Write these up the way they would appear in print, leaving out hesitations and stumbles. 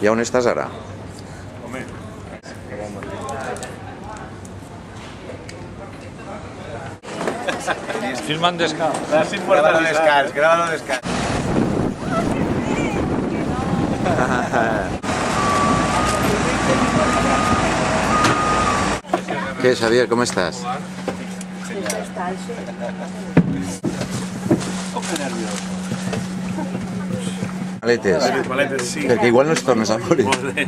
I on estàs ara? Home, Filmant descalç. Grábalo descalç, grábalo descalç. Què, Xavier, com estàs? Maletes. Maletes, sí. Perquè igual no es tornes a morir. Molt bé.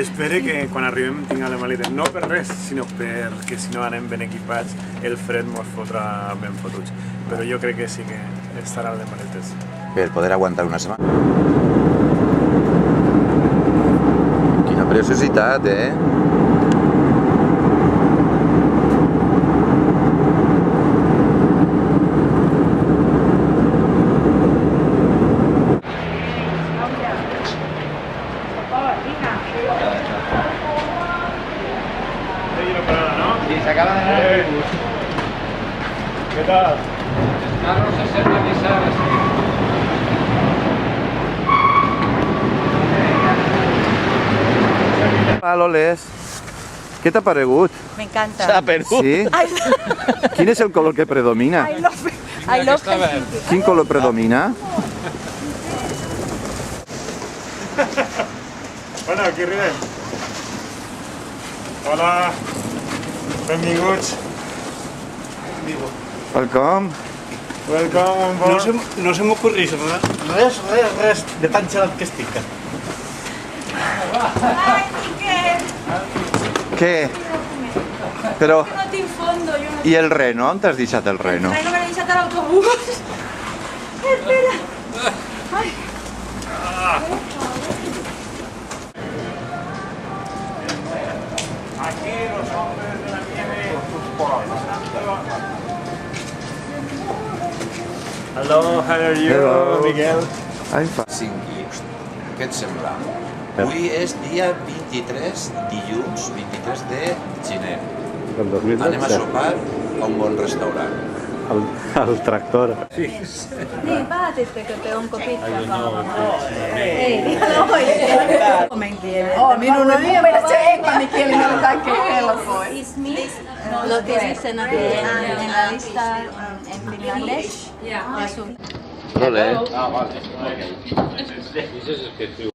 Espere que quan arribem tinguem les maletes. No per res, sinó perquè si no anem ben equipats, el fred mos fotrà ben fotuts. Però jo crec que sí que estaran les maletes. Per poder aguantar una setmana. Quina preciositat, eh? Hay una parada, ¿no? Sí, se acaba de dar el bus. ¿Qué tal? Els carros se servitzar així. Hola, Loles. Què t'ha paregut? Me encanta. S'ha perdut. Sí? Quin és el color que predomina? I love Helsinki. Quin color predomina? Bueno, aquí arribem. Hola. Benvinguts. Welcome. Welcome on board. No se m'ocorrís res de tan xalat que estic. Ai, Miquel, Què? Però... no tinc fondo. Jo no I el reno? On t'has deixat el reno? me l'he deixat a l'autobús. Espera. Ai. Aquí los hombres de la nieve. Hello, how are you, Hello. Miguel? Ai, fa... 5 quilos. Què et sembla? Avui és dia 23, dilluns 23 de gener. Del 2012. Anem a sopar a un bon restaurant. Al tractor. Niin, päätittekö te, onko pitkä kaava? Ei. Suomen kieli. Minun on mielestä se englanninkieli on kaikkein helpoin. Is me? Lo que dicen en la lista en finlandés. Lole. Ah, vale. Okay. This is good too.